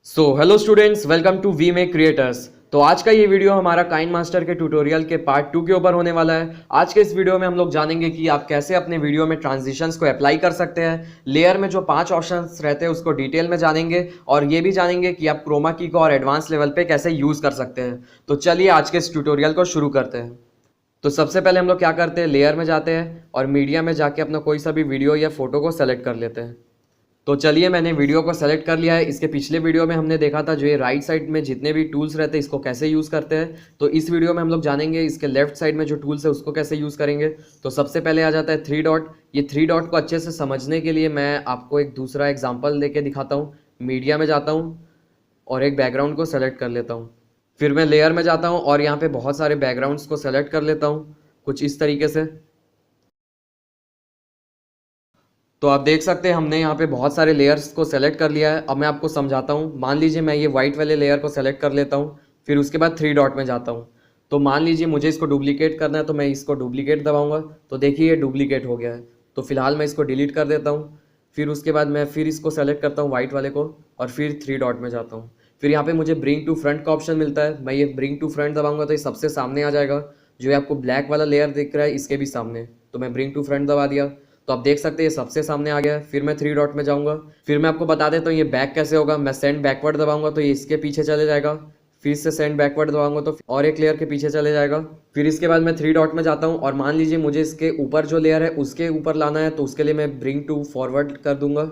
Hello students, welcome to We Make Creators. तो आज का ये वीडियो हमारा काइन मास्टर के ट्यूटोरियल के पार्ट 2 के ऊपर होने वाला है। आज के इस वीडियो में हम लोग जानेंगे कि आप कैसे अपने वीडियो में ट्रांजिशंस को अप्लाई कर सकते हैं। लेयर में जो 5 ऑप्शंस रहते हैं उसको डिटेल में जानेंगे और ये भी जानेंगे कि आप क्रोमा की को और एडवांस लेवल पे कैसे यूज़ कर सकते हैं। तो चलिए आज के इस ट्यूटोरियल को शुरू करते हैं। तो सबसे पहले हम लोग क्या करते हैं, लेयर में जाते हैं और मीडिया में जाके अपना कोई सा भी वीडियो या फोटो को सेलेक्ट कर लेते हैं। तो चलिए मैंने वीडियो को सेलेक्ट कर लिया है। इसके पिछले वीडियो में हमने देखा था जो ये राइट साइड में जितने भी टूल्स रहते हैं इसको कैसे यूज़ करते हैं। तो इस वीडियो में हम लोग जानेंगे इसके लेफ्ट साइड में जो टूल्स है उसको कैसे यूज़ करेंगे। तो सबसे पहले आ जाता है थ्री डॉट। ये थ्री डॉट को अच्छे से समझने के लिए मैं आपको एक दूसरा एग्जाम्पल लेके दिखाता हूँ। मीडिया में जाता हूँ और एक बैकग्राउंड को सेलेक्ट कर लेता हूँ। फिर मैं लेयर में जाता हूँ और यहाँ पे बहुत सारे बैकग्राउंड्स को सेलेक्ट कर लेता हूँ कुछ इस तरीके से। तो आप देख सकते हैं हमने यहाँ पे बहुत सारे लेयर्स को सेलेक्ट कर लिया है। अब मैं आपको समझाता हूँ। मान लीजिए मैं ये वाइट वाले लेयर को सेलेक्ट कर लेता हूँ, फिर उसके बाद थ्री डॉट में जाता हूँ। तो मान लीजिए मुझे इसको डुप्लीकेट करना है, तो मैं इसको डुप्लीकेट दबाऊंगा तो देखिए ये डुप्लीकेट हो गया है। तो फिलहाल मैं इसको डिलीट कर देता हूँ। फिर उसके बाद मैं फिर इसको सेलेक्ट करता हूँ वाइट वाले को और फिर थ्री डॉट में जाता हूँ। फिर यहाँ पे मुझे ब्रिंग टू फ्रंट का ऑप्शन मिलता है। मैं ये ब्रिंग टू फ्रंट दबाऊंगा तो ये सबसे सामने आ जाएगा। जो है आपको ब्लैक वाला लेयर दिख रहा है इसके भी सामने, तो मैं ब्रिंग टू फ्रंट दबा दिया तो आप देख सकते हैं ये सबसे सामने आ गया है। फिर मैं थ्री डॉट में जाऊंगा। फिर मैं आपको बता देता हूँ ये बैक कैसे होगा। मैं सेंड बैकवर्ड दबाऊंगा तो ये इसके पीछे चले जाएगा। फिर से सेंड बैकवर्ड दबाऊंगा तो और एक लेयर के पीछे चले जाएगा। फिर इसके बाद मैं थ्री डॉट में जाता हूँ और मान लीजिए मुझे इसके ऊपर जो लेयर है उसके ऊपर लाना है, तो उसके लिए मैं ब्रिंग टू फॉरवर्ड कर दूंगा।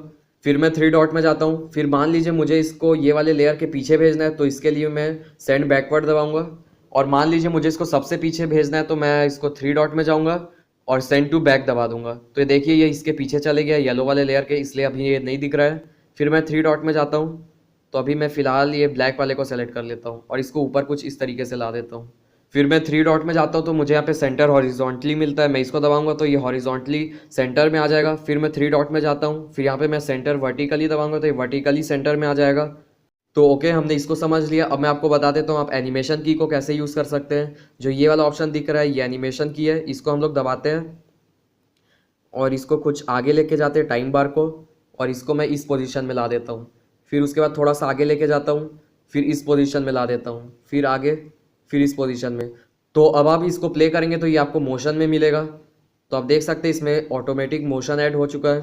फिर मैं थ्री डॉट में जाता हूँ। फिर मान लीजिए मुझे इसको ये वाले लेयर के पीछे भेजना है, तो इसके लिए मैं सेंड बैकवर्ड दबाऊंगा। और मान लीजिए मुझे इसको सबसे पीछे भेजना है, तो मैं इसको थ्री डॉट में जाऊंगा और सेंड टू बैक दबा दूंगा। तो ये देखिए ये इसके पीछे चले गया येलो वाले लेयर के, इसलिए अभी ये नहीं दिख रहा है। फिर मैं थ्री डॉट में जाता हूँ तो अभी मैं फ़िलहाल ये ब्लैक वाले को सेलेक्ट कर लेता हूँ और इसको ऊपर कुछ इस तरीके से ला देता हूँ। फिर मैं थ्री डॉट में जाता हूँ तो मुझे यहाँ पे सेंटर हॉरिजॉन्टली मिलता है। मैं इसको दबाऊंगा तो ये हॉरिजॉन्टली सेंटर में आ जाएगा। फिर मैं थ्री डॉट में जाता हूँ, फिर यहाँ पे मैं सेंटर वर्टिकली दबाऊंगा तो ये वर्टिकली सेंटर में आ जाएगा। तो ओके, हमने इसको समझ लिया। अब मैं आपको बता देता हूँ आप एनिमेशन की को कैसे यूज़ कर सकते हैं। जो ये वाला ऑप्शन दिख रहा है ये एनिमेशन की है, इसको हम लोग दबाते हैं और इसको कुछ आगे लेके जाते हैं टाइम बार को, और इसको मैं इस पोजीशन में ला देता हूँ। फिर उसके बाद थोड़ा सा आगे लेके जाता हूँ, फिर इस पोजीशन में ला देता हूँ, फिर आगे, फिर इस पोजीशन में। तो अब आप इसको प्ले करेंगे तो ये आपको मोशन में मिलेगा। तो आप देख सकते हैं इसमें ऑटोमेटिक मोशन ऐड हो चुका है।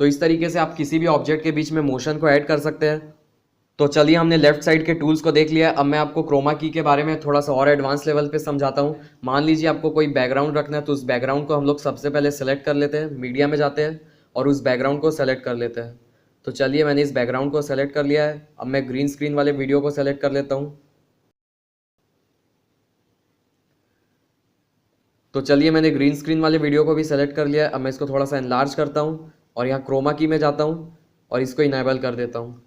तो इस तरीके से आप किसी भी ऑब्जेक्ट के बीच में मोशन को ऐड कर सकते हैं। तो चलिए हमने लेफ्ट साइड के टूल्स को देख लिया है। अब मैं आपको क्रोमा की के बारे में थोड़ा सा और एडवांस लेवल पे समझाता हूँ। मान लीजिए आपको कोई बैकग्राउंड रखना है, तो उस बैकग्राउंड को हम लोग सबसे पहले सेलेक्ट कर लेते हैं, मीडिया में जाते हैं और उस बैकग्राउंड को सेलेक्ट कर लेते हैं। तो चलिए मैंने इस बैकग्राउंड को सेलेक्ट कर लिया है। अब मैं ग्रीन स्क्रीन वाले वीडियो को सेलेक्ट कर लेता हूँ। तो चलिए मैंने ग्रीन स्क्रीन वाले वीडियो को भी सेलेक्ट कर लिया है। अब मैं इसको थोड़ा सा एनलार्ज करता हूँ और यहाँ क्रोमा की में जाता हूँ और इसको इनेबल कर देता हूँ।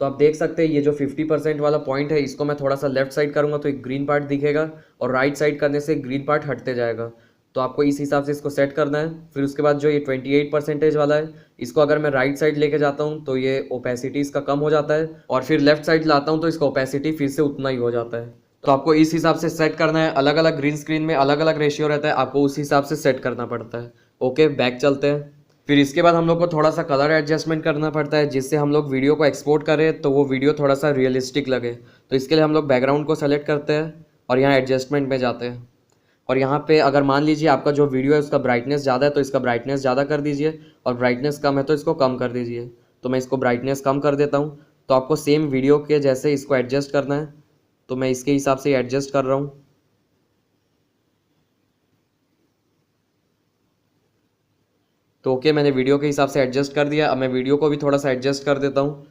तो आप देख सकते हैं ये जो 50% वाला पॉइंट है इसको मैं थोड़ा सा लेफ्ट साइड करूंगा तो एक ग्रीन पार्ट दिखेगा और राइट साइड करने से ग्रीन पार्ट हटते जाएगा। तो आपको इस हिसाब से इसको सेट करना है। फिर उसके बाद जो ये 28% वाला है इसको अगर मैं राइट साइड लेके जाता हूँ तो ये ओपेसिटी इसका कम हो जाता है, और फिर लेफ्ट साइड लाता हूँ तो इसका ओपेसिटी फिर से उतना ही हो जाता है। तो आपको इस हिसाब से सेट करना है। अलग अलग ग्रीन स्क्रीन में अलग अलग रेशियो रहता है, आपको उस हिसाब से सेट करना पड़ता है। ओके, बैक चलते हैं। फिर इसके बाद हम लोग को थोड़ा सा कलर एडजस्टमेंट करना पड़ता है, जिससे हम लोग वीडियो को एक्सपोर्ट करें तो वो वीडियो थोड़ा सा रियलिस्टिक लगे। तो इसके लिए हम लोग बैकग्राउंड को सेलेक्ट करते हैं और यहाँ एडजस्टमेंट में जाते हैं। और यहाँ पे अगर मान लीजिए आपका जो वीडियो है उसका ब्राइटनेस ज़्यादा है तो इसका ब्राइटनेस ज़्यादा कर दीजिए, और ब्राइटनेस कम है तो इसको कम कर दीजिए। तो मैं इसको ब्राइटनेस कम कर देता हूँ। तो आपको सेम वीडियो के जैसे इसको एडजस्ट करना है, तो मैं इसके हिसाब से एडजस्ट कर रहा हूँ। तो ओके, मैंने वीडियो के हिसाब से एडजस्ट कर दिया। अब मैं वीडियो को भी थोड़ा सा एडजस्ट कर देता हूँ।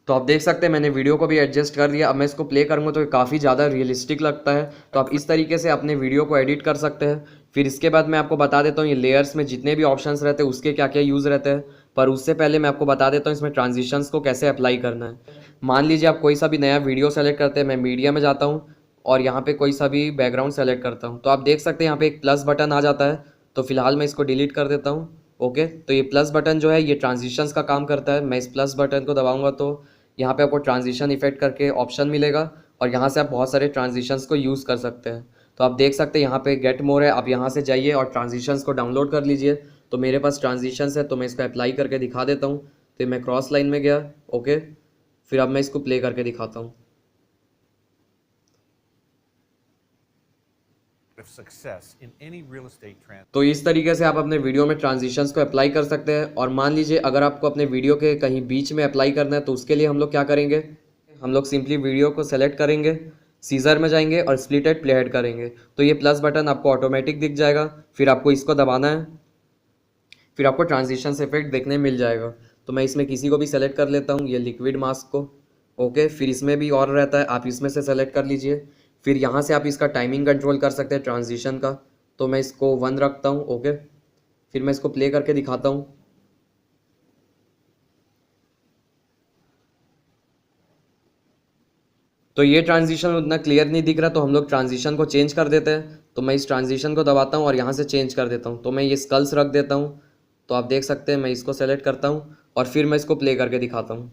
तो आप देख सकते हैं मैंने वीडियो को भी एडजस्ट कर दिया। अब मैं इसको प्ले करूँगा तो ये काफ़ी ज़्यादा रियलिस्टिक लगता है। तो आप इस तरीके से अपने वीडियो को एडिट कर सकते हैं। फिर इसके बाद मैं आपको बता देता हूँ ये लेयर्स में जितने भी ऑप्शंस रहते हैं उसके क्या क्या यूज़ रहते हैं। पर उससे पहले मैं आपको बता देता हूँ इसमें ट्रांजिशंस को कैसे अप्लाई करना है। मान लीजिए आप कोई सा भी नया वीडियो सेलेक्ट करते हैं, मैं मीडिया में जाता हूँ और यहाँ पे कोई सा भी बैकग्राउंड सेलेक्ट करता हूँ। तो आप देख सकते हैं यहाँ पे एक प्लस बटन आ जाता है। तो फिलहाल मैं इसको डिलीट कर देता हूँ। ओके, तो ये प्लस बटन जो है ये ट्रांजिशंस का काम करता है। मैं इस प्लस बटन को दबाऊँगा तो यहाँ पे आपको ट्रांजिशन इफेक्ट करके ऑप्शन मिलेगा और यहाँ से आप बहुत सारे ट्रांजिशंस को यूज़ कर सकते हैं। तो आप देख सकते हैं यहाँ पे गेट मोर है, आप यहाँ से जाइए और ट्रांजिशंस को डाउनलोड कर लीजिए। तो मेरे पास ट्रांजिशंस है तो मैं इसको अप्लाई करके दिखा देता हूँ। तो मैं क्रॉस लाइन में गया, ओके, फिर अब मैं इसको प्ले करके दिखाता हूँ। तो इस तरीके से आप अपने वीडियो में ट्रांजिशंस को अप्लाई कर सकते हैं। और मान लीजिए अगर आपको अपने वीडियो के कहीं बीच में अप्लाई करना है तो उसके लिए हम लोग क्या करेंगे, हम लोग सिंपली वीडियो को सेलेक्ट करेंगे, सीजर में जाएंगे और स्प्लिट एट प्ले हेड करेंगे। तो ये प्लस बटन आपको ऑटोमेटिक दिख जाएगा, फिर आपको इसको दबाना है, फिर आपको ट्रांजिशंस इफेक्ट देखने मिल जाएगा। तो मैं इसमें किसी को भी सेलेक्ट कर लेता हूँ, ये लिक्विड मास्क को, ओके। फिर इसमें भी और रहता है, आप इसमें से सेलेक्ट कर लीजिए। फिर यहाँ से आप इसका टाइमिंग कंट्रोल कर सकते हैं ट्रांजिशन का। तो मैं इसको 1 रखता हूँ, ओके। फिर मैं इसको प्ले करके दिखाता हूँ। तो ये ट्रांजिशन उतना क्लियर नहीं दिख रहा, तो हम लोग ट्रांजिशन को चेंज कर देते हैं। तो मैं इस ट्रांजिशन को दबाता हूँ और यहाँ से चेंज कर देता हूँ। तो मैं ये स्कल्स रख देता हूँ। तो आप देख सकते हैं मैं इसको सेलेक्ट करता हूँ और फिर मैं इसको प्ले करके दिखाता हूँ।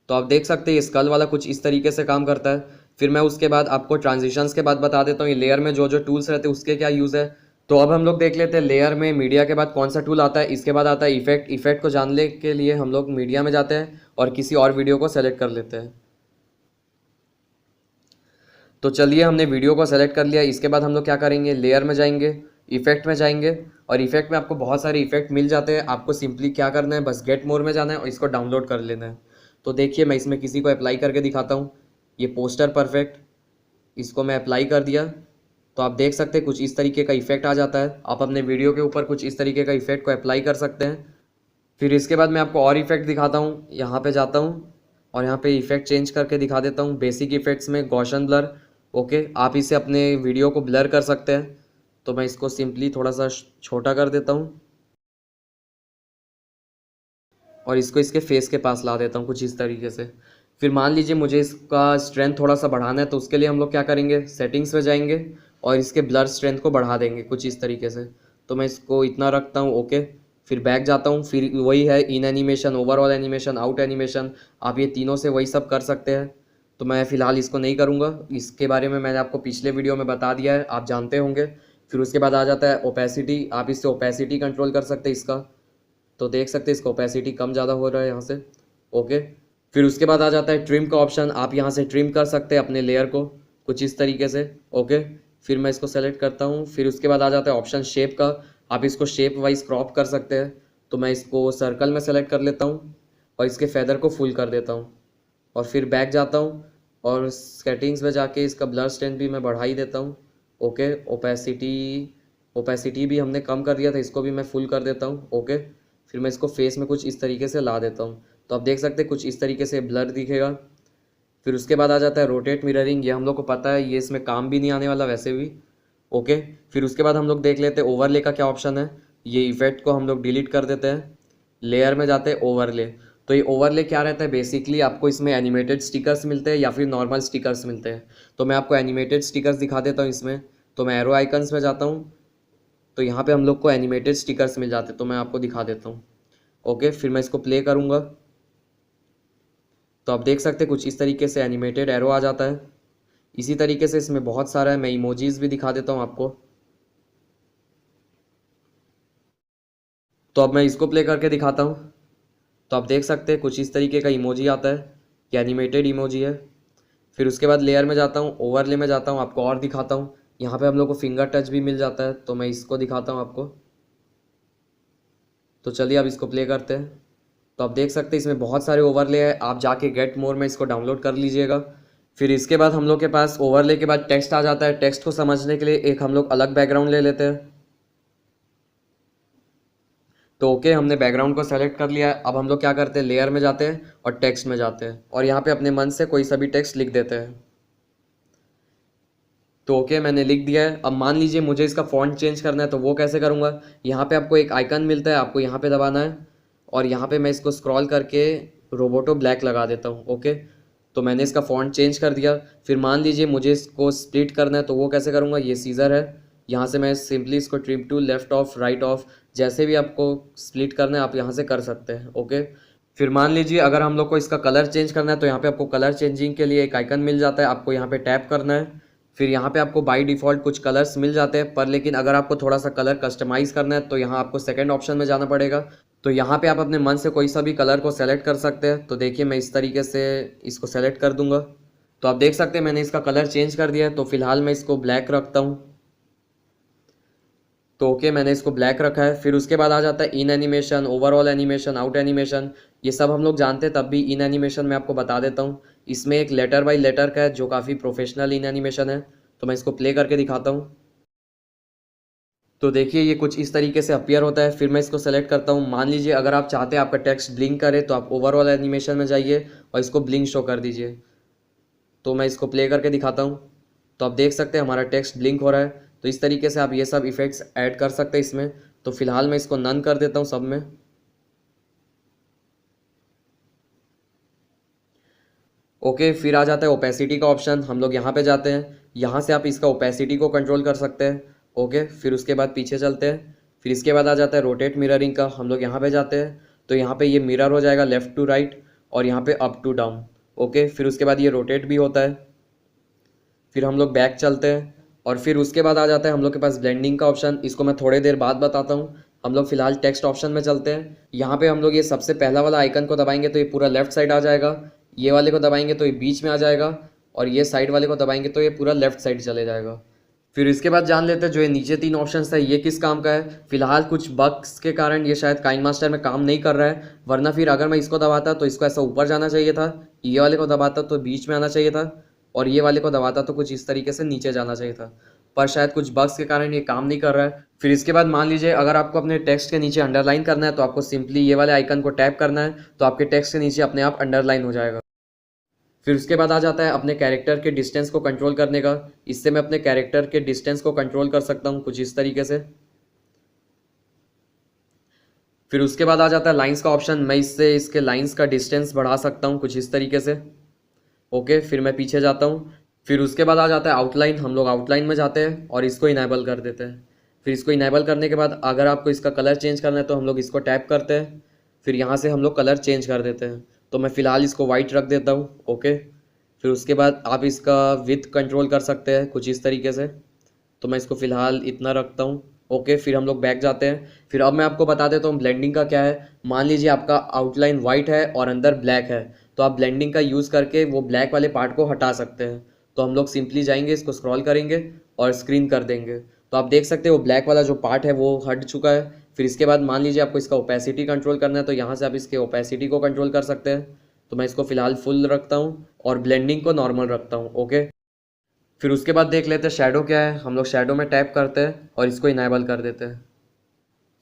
तो आप देख सकते हैं ये स्कल वाला कुछ इस तरीके से काम करता है। फिर मैं उसके बाद आपको ट्रांजिशंस के बाद बता देता हूँ ये लेयर में जो जो टूल्स रहते हैं उसके क्या यूज़ है। तो अब हम लोग देख लेते हैं लेयर में मीडिया के बाद कौन सा टूल आता है। इसके बाद आता है इफेक्ट। इफेक्ट को जानने के लिए हम लोग मीडिया में जाते हैं और किसी और वीडियो को सेलेक्ट कर लेते हैं। तो चलिए हमने वीडियो को सेलेक्ट कर लिया। इसके बाद हम लोग क्या करेंगे, लेयर में जाएंगे, इफेक्ट में जाएंगे और इफेक्ट में आपको बहुत सारे इफेक्ट मिल जाते हैं। आपको सिंपली क्या करना है, बस गेट मोर में जाना है और इसको डाउनलोड कर लेना है। तो देखिए मैं इसमें किसी को अप्लाई करके दिखाता हूँ। ये पोस्टर परफेक्ट, इसको मैं अप्लाई कर दिया। तो आप देख सकते हैं कुछ इस तरीके का इफेक्ट आ जाता है। आप अपने वीडियो के ऊपर कुछ इस तरीके का इफेक्ट को अप्लाई कर सकते हैं। फिर इसके बाद मैं आपको और इफेक्ट दिखाता हूँ। यहाँ पे जाता हूँ और यहाँ पे इफेक्ट चेंज करके दिखा देता हूँ। बेसिक इफेक्ट्स में गॉशन ब्लर, ओके। आप इसे अपने वीडियो को ब्लर कर सकते हैं। तो मैं इसको सिंपली थोड़ा सा छोटा कर देता हूँ और इसको इसके फेस के पास ला देता हूँ कुछ इस तरीके से। फिर मान लीजिए मुझे इसका स्ट्रेंथ थोड़ा सा बढ़ाना है, तो उसके लिए हम लोग क्या करेंगे, सेटिंग्स में जाएंगे और इसके ब्लर स्ट्रेंथ को बढ़ा देंगे कुछ इस तरीके से। तो मैं इसको इतना रखता हूँ, ओके। फिर बैक जाता हूँ, फिर वही है इन animation, overall animation, out animation, आप ये तीनों से वही सब कर सकते हैं। तो मैं फ़िलहाल इसको नहीं करूँगा, इसके बारे में मैंने आपको पिछले वीडियो में बता दिया है, आप जानते होंगे। फिर उसके बाद आ जाता है ओपेसिटी। आप इससे ओपेसिटी कंट्रोल कर सकते हैं इसका। तो देख सकते हैं इसका ओपेसिटी कम ज़्यादा हो रहा है यहाँ से, ओके। फिर उसके बाद आ जाता है ट्रिम का ऑप्शन। आप यहाँ से ट्रिम कर सकते हैं अपने लेयर को कुछ इस तरीके से, ओके। फिर मैं इसको सेलेक्ट करता हूँ। फिर उसके बाद आ जाता है ऑप्शन शेप का। आप इसको शेप वाइज क्रॉप कर सकते हैं। तो मैं इसको सर्कल में सेलेक्ट कर लेता हूँ और इसके फेदर को फुल कर देता हूँ और फिर बैक जाता हूँ और सेटिंग्स में जाके इसका ब्लर स्ट्रेंथ भी मैं बढ़ा ही देता हूँ, ओके। ओपेसिटी भी हमने कम कर दिया था, इसको भी मैं फुल कर देता हूँ, ओके। फिर मैं इसको फेस में कुछ इस तरीके से ला देता हूँ। तो आप देख सकते हैं कुछ इस तरीके से ब्लर दिखेगा। फिर उसके बाद आ जाता है रोटेट मिररिंग। ये हम लोग को पता है, ये इसमें काम भी नहीं आने वाला वैसे भी, ओके। फिर उसके बाद हम लोग देख लेते हैं ओवरले का क्या ऑप्शन है। ये इफेक्ट को हम लोग डिलीट कर देते हैं, लेयर में जाते हैं ओवरले। तो ये ओवरले क्या रहता है, बेसिकली आपको इसमें एनिमेटेड स्टिकर्स मिलते हैं या फिर नॉर्मल स्टिकर्स मिलते हैं। तो मैं आपको एनिमेटेड स्टिकर्स दिखा देता हूँ इसमें। तो मैं एरो आइकन्स में जाता हूँ, तो यहाँ पे हम लोग को एनिमेटेड स्टिकर्स मिल जाते हैं। तो मैं आपको दिखा देता हूँ, ओके। फिर मैं इसको प्ले करूँगा तो आप देख सकते हैं कुछ इस तरीके से एनिमेटेड एरो आ जाता है। इसी तरीके से इसमें बहुत सारा है, मैं इमोजीज भी दिखा देता हूँ आपको। तो अब मैं इसको प्ले करके दिखाता हूँ। तो आप देख सकते हैं कुछ इस तरीके का इमोजी आता है, ये एनिमेटेड इमोजी है। फिर उसके बाद लेयर में जाता हूँ, ओवरले में जाता हूँ, आपको और दिखाता हूँ। यहाँ पे हम लोग को फिंगर टच भी मिल जाता है, तो मैं इसको दिखाता हूँ आपको। तो चलिए अब इसको प्ले करते हैं। तो आप देख सकते हैं इसमें बहुत सारे ओवरले है, आप जाके गेट मोर में इसको डाउनलोड कर लीजिएगा। फिर इसके बाद हम लोग के पास ओवरले के बाद टेक्स्ट आ जाता है। टेक्स्ट को समझने के लिए एक हम लोग अलग बैकग्राउंड ले लेते हैं। तो ओके, हमने बैकग्राउंड को सेलेक्ट कर लिया है। अब हम लोग क्या करते हैं, लेयर में जाते हैं और टेक्स्ट में जाते हैं और यहाँ पे अपने मन से कोई सा भी टेक्स्ट लिख देते हैं। तो ओके, मैंने लिख दिया है। अब मान लीजिए मुझे इसका फॉन्ट चेंज करना है, तो वो कैसे करूँगा। यहाँ पे आपको एक आइकन मिलता है, आपको यहाँ पे दबाना है और यहाँ पे मैं इसको स्क्रॉल करके रोबोटो ब्लैक लगा देता हूँ, ओके। तो मैंने इसका फॉन्ट चेंज कर दिया। फिर मान लीजिए मुझे इसको स्प्लिट करना है, तो वो कैसे करूँगा। ये सीजर है, यहाँ से मैं सिंपली इसको trim to left off, right off, जैसे भी आपको स्प्लिट करना है आप यहाँ से कर सकते हैं, ओके। फिर मान लीजिए अगर हम लोग को इसका कलर चेंज करना है तो यहाँ पे आपको कलर चेंजिंग के लिए एक आइकन मिल जाता है, आपको यहाँ पे टैप करना है। फिर यहाँ पे आपको बाय डिफ़ॉल्ट कुछ कलर्स मिल जाते हैं, पर लेकिन अगर आपको थोड़ा सा कलर कस्टमाइज़ करना है तो यहाँ आपको सेकंड ऑप्शन में जाना पड़ेगा। तो यहाँ पे आप अपने मन से कोई सा भी कलर को सेलेक्ट कर सकते हैं। तो देखिए मैं इस तरीके से इसको सेलेक्ट कर दूंगा। तो आप देख सकते हैं मैंने इसका कलर चेंज कर दिया है। तो फिलहाल मैं इसको ब्लैक रखता हूँ। तो ओके मैंने इसको ब्लैक रखा है। फिर उसके बाद आ जाता है इन animation, overall animation, out animation. ये सब हम लोग जानते हैं, तब भी इन एनिमेशन में आपको बता देता हूँ। इसमें एक लेटर बाय लेटर का है जो काफ़ी प्रोफेशनल इन एनिमेशन है। तो मैं इसको प्ले करके दिखाता हूँ। तो देखिए ये कुछ इस तरीके से अपीयर होता है। फिर मैं इसको सेलेक्ट करता हूँ। मान लीजिए अगर आप चाहते हैं आपका टेक्स्ट ब्लिंक करे तो आप ओवरऑल एनिमेशन में जाइए और इसको ब्लिंक शो कर दीजिए। तो मैं इसको प्ले करके दिखाता हूँ। तो आप देख सकते हैं हमारा टेक्स्ट ब्लिंक हो रहा है। तो इस तरीके से आप ये सब इफ़ेक्ट्स ऐड कर सकते हैं इसमें। तो फिलहाल मैं इसको नन कर देता हूँ सब में। ओके फिर आ जाता है ओपेसिटी का ऑप्शन। हम लोग यहाँ पे जाते हैं। यहाँ से आप इसका ओपेसिटी को कंट्रोल कर सकते हैं। ओके फिर उसके बाद पीछे चलते हैं। फिर इसके बाद आ जाता है रोटेट मिररिंग का। हम लोग यहाँ पे जाते हैं। तो यहाँ पे ये मिरर हो जाएगा लेफ़्ट टू राइट और यहाँ पे अप टू डाउन। ओके फिर उसके बाद ये रोटेट भी होता है। फिर हम लोग बैक चलते हैं और फिर उसके बाद आ जाता है हम लोग के पास ब्लेंडिंग का ऑप्शन। इसको मैं थोड़ी देर बाद बताता हूँ। हम लोग फिलहाल टेक्स्ट ऑप्शन में चलते हैं। यहाँ पे हम लोग ये सबसे पहला वाला आइकन को दबाएंगे तो ये पूरा लेफ्ट साइड आ जाएगा। ये वाले को दबाएंगे तो ये बीच में आ जाएगा और ये साइड वाले को दबाएंगे तो ये पूरा लेफ्ट साइड चले जाएगा। फिर इसके बाद जान लेते हैं जो ये नीचे 3 ऑप्शंस है ये किस काम का है। फिलहाल कुछ बग्स के कारण ये शायद काइनमास्टर में काम नहीं कर रहा है, वरना फिर अगर मैं इसको दबाता तो इसको ऐसा ऊपर जाना चाहिए था, ये वाले को दबाता तो बीच में आना चाहिए था और ये वाले को दबाता तो कुछ इस तरीके से नीचे जाना चाहिए था, पर शायद कुछ बग्स के कारण ये काम नहीं कर रहा है। फिर इसके बाद मान लीजिए अगर आपको अपने टेक्स्ट के नीचे अंडरलाइन करना है तो आपको सिंपली ये वाले आइकन को टैप करना है, तो आपके टेक्स्ट के नीचे अपने आप अंडरलाइन हो जाएगा। फिर उसके बाद आ जाता है अपने कैरेक्टर के डिस्टेंस को कंट्रोल करने का। इससे मैं अपने कैरेक्टर के डिस्टेंस को कंट्रोल कर सकता हूँ कुछ इस तरीके से। फिर उसके बाद आ जाता है लाइंस का ऑप्शन। मैं इससे इसके लाइंस का डिस्टेंस बढ़ा सकता हूँ कुछ इस तरीके से। ओके फिर मैं पीछे जाता हूँ। फिर उसके बाद आ जाता है आउटलाइन। हम लोग आउटलाइन में जाते हैं और इसको इनेबल कर देते हैं। फिर इसको इनेबल करने के बाद अगर आपको इसका कलर चेंज करना है तो हम लोग इसको टैप करते हैं। फिर यहाँ से हम लोग कलर चेंज कर देते हैं। तो मैं फ़िलहाल इसको वाइट रख देता हूँ। ओके फिर उसके बाद आप इसका विड्थ कंट्रोल कर सकते हैं कुछ इस तरीके से। तो मैं इसको फ़िलहाल इतना रखता हूँ। ओके फिर हम लोग बैक जाते हैं। फिर अब मैं आपको बता देता हूँ ब्लेंडिंग का क्या है। मान लीजिए आपका आउटलाइन वाइट है और अंदर ब्लैक है, तो आप ब्लेंडिंग का यूज़ करके वो ब्लैक वाले पार्ट को हटा सकते हैं। तो हम लोग सिंपली जाएंगे, इसको स्क्रॉल करेंगे और स्क्रीन कर देंगे। तो आप देख सकते हैं वो ब्लैक वाला जो पार्ट है वो हट चुका है। फिर इसके बाद मान लीजिए आपको इसका ओपेसिटी कंट्रोल करना है, तो यहाँ से आप इसके ओपेसिटी को कंट्रोल कर सकते हैं। तो मैं इसको फ़िलहाल फुल रखता हूँ और ब्लेंडिंग को नॉर्मल रखता हूँ। ओके फिर उसके बाद देख लेते हैं शेडो क्या है। हम लोग शेडो में टैप करते हैं और इसको इनेबल कर देते हैं।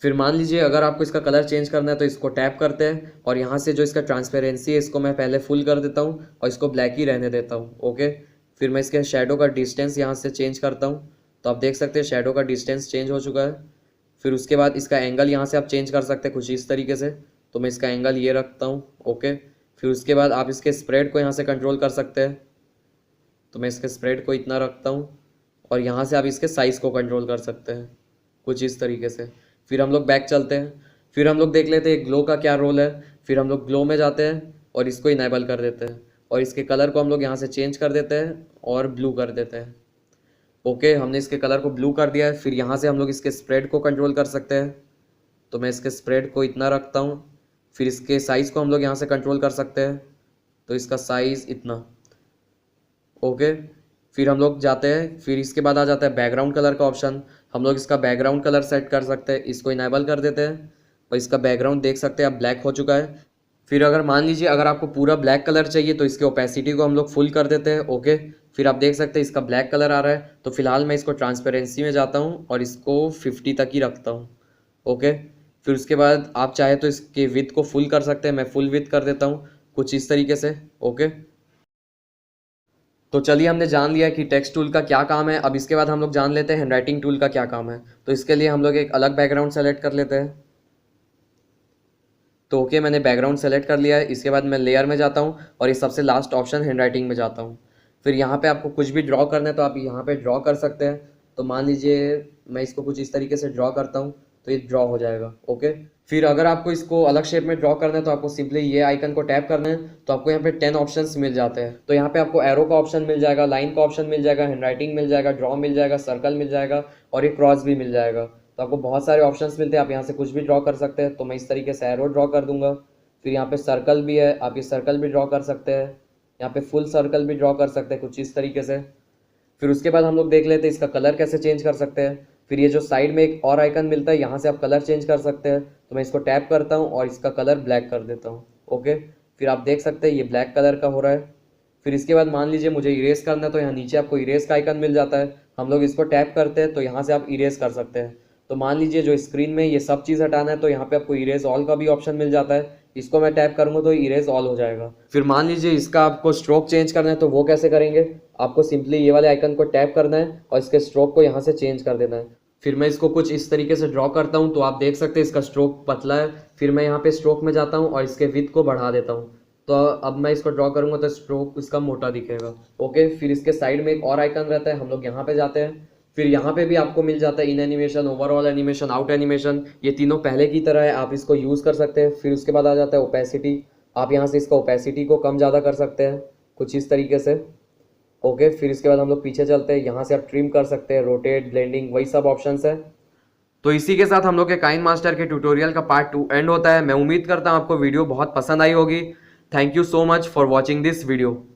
फिर मान लीजिए अगर आपको इसका कलर चेंज करना है तो इसको टैप करते हैं और यहाँ से जो इसका ट्रांसपेरेंसी है इसको मैं पहले फुल कर देता हूँ और इसको ब्लैक ही रहने देता हूँ। ओके फिर मैं इसके शेडो का डिस्टेंस यहाँ से चेंज करता हूँ। तो आप देख सकते हैं शेडो का डिस्टेंस चेंज हो चुका है। फिर उसके बाद इसका एंगल यहाँ से आप चेंज कर सकते हैं कुछ इस तरीके से। तो मैं इसका एंगल ये रखता हूँ। ओके फिर उसके बाद आप इसके स्प्रेड को यहाँ से कंट्रोल कर सकते हैं। तो मैं इसके स्प्रेड को इतना रखता हूँ और यहाँ से आप इसके साइज़ को कंट्रोल कर सकते हैं कुछ इस तरीके से। फिर हम लोग बैक चलते हैं। फिर हम लोग देख लेते हैं ग्लो का क्या रोल है। फिर हम लोग ग्लो में जाते हैं और इसको इनेबल कर देते हैं और इसके कलर को हम लोग यहाँ से चेंज कर देते हैं और ब्लू कर देते हैं। ओके हमने इसके कलर को ब्लू कर दिया है। फिर यहाँ से हम लोग इसके स्प्रेड को कंट्रोल कर सकते हैं। तो मैं इसके स्प्रेड को इतना रखता हूँ। फिर इसके साइज़ को हम लोग यहाँ से कंट्रोल कर सकते हैं। तो इसका साइज़ इतना। ओके फिर हम लोग जाते हैं। फिर इसके बाद आ जाता है बैकग्राउंड कलर का ऑप्शन। हम लोग इसका बैकग्राउंड कलर सेट कर सकते हैं। इसको इनेबल कर देते हैं और इसका बैकग्राउंड देख सकते हैं अब ब्लैक हो चुका है। फिर अगर मान लीजिए अगर आपको पूरा ब्लैक कलर चाहिए तो इसके ओपेसिटी को हम लोग फुल कर देते हैं। ओके फिर आप देख सकते हैं इसका ब्लैक कलर आ रहा है। तो फिलहाल मैं इसको ट्रांसपेरेंसी में जाता हूँ और इसको 50 तक ही रखता हूँ। ओके फिर उसके बाद आप चाहे तो इसके विड्थ को फुल कर सकते हैं। मैं फुल विड्थ कर देता हूँ कुछ इस तरीके से। ओके तो चलिए हमने जान लिया कि टेक्स्ट टूल का क्या काम है। अब इसके बाद हम लोग जान लेते हैं हैंडराइटिंग टूल का क्या काम है। तो इसके लिए हम लोग एक अलग बैकग्राउंड सेलेक्ट कर लेते हैं। तो ओके मैंने बैकग्राउंड सेलेक्ट कर लिया है। इसके बाद मैं लेयर में जाता हूँ और इस सबसे लास्ट ऑप्शन हैंडराइटिंग में जाता हूँ। फिर यहाँ पे आपको कुछ भी ड्रॉ करना है तो आप यहाँ पे ड्रॉ कर सकते हैं। तो मान लीजिए मैं इसको कुछ इस तरीके से ड्रॉ करता हूँ तो ये ड्रॉ हो जाएगा। ओके फिर अगर आपको इसको अलग शेप में ड्रॉ करना है तो आपको सिंपली ये आइकन को टैप करना है, तो आपको यहाँ पे 10 ऑप्शंस मिल जाते हैं। तो यहाँ पे आपको एरो का ऑप्शन मिल जाएगा, लाइन का ऑप्शन मिल जाएगा, हैंडराइटिंग मिल जाएगा, ड्रॉ मिल जाएगा, सर्कल मिल जाएगा और एक क्रॉस भी मिल जाएगा। तो आपको बहुत सारे ऑप्शंस मिलते हैं, आप यहाँ से कुछ भी ड्रॉ कर सकते हैं। तो मैं इस तरीके से एरो ड्रॉ कर दूंगा। फिर यहाँ पे सर्कल भी है, आप ये सर्कल भी ड्रॉ कर सकते हैं। यहाँ पे फुल सर्कल भी ड्रॉ कर सकते हैं कुछ इस तरीके से। फिर उसके बाद हम लोग देख लेते हैं इसका कलर कैसे चेंज कर सकते हैं। फिर ये जो साइड में एक और आइकन मिलता है, यहाँ से आप कलर चेंज कर सकते हैं। तो मैं इसको टैप करता हूँ और इसका कलर ब्लैक कर देता हूँ। ओके, फिर आप देख सकते हैं ये ब्लैक कलर का हो रहा है। फिर इसके बाद मान लीजिए मुझे इरेज करना है, तो यहाँ नीचे आपको इरेज का आइकन मिल जाता है। हम लोग इसको टैप करते हैं तो यहाँ से आप इरेज कर सकते हैं। तो मान लीजिए जो स्क्रीन में ये सब चीज़ हटाना है, तो यहाँ पे आपको इरेज ऑल का भी ऑप्शन मिल जाता है। इसको मैं टैप करूँगा तो इरेज ऑल हो जाएगा। फिर मान लीजिए इसका आपको स्ट्रोक चेंज करना है, तो वो कैसे करेंगे? आपको सिंपली ये वाले आइकन को टैप करना है और इसके स्ट्रोक को यहाँ से चेंज कर देना है। फिर मैं इसको कुछ इस तरीके से ड्रॉ करता हूँ, तो आप देख सकते हैं इसका स्ट्रोक पतला है। फिर मैं यहाँ पे स्ट्रोक में जाता हूँ और इसके विड्थ को बढ़ा देता हूँ। तो अब मैं इसको ड्रॉ करूँगा तो स्ट्रोक इसका मोटा दिखेगा। ओके, फिर इसके साइड में एक और आइकन रहता है, हम लोग यहाँ पे जाते हैं। फिर यहाँ पे भी आपको मिल जाता है इन animation, overall animation, out animation. ये तीनों पहले की तरह है, आप इसको यूज़ कर सकते हैं। फिर उसके बाद आ जाता है ओपेसिटी, आप यहाँ से इसका ओपेसिटी को कम ज़्यादा कर सकते हैं कुछ इस तरीके से। ओके, फिर इसके बाद हम लोग पीछे चलते हैं, यहाँ से आप ट्रिम कर सकते हैं, रोटेट, ब्लेंडिंग, वही सब ऑप्शंस है। तो इसी के साथ हम लोग के काइनमास्टर के ट्यूटोरियल का पार्ट 2 एंड होता है। मैं उम्मीद करता हूँ आपको वीडियो बहुत पसंद आई होगी। Thank you so much for watching this video.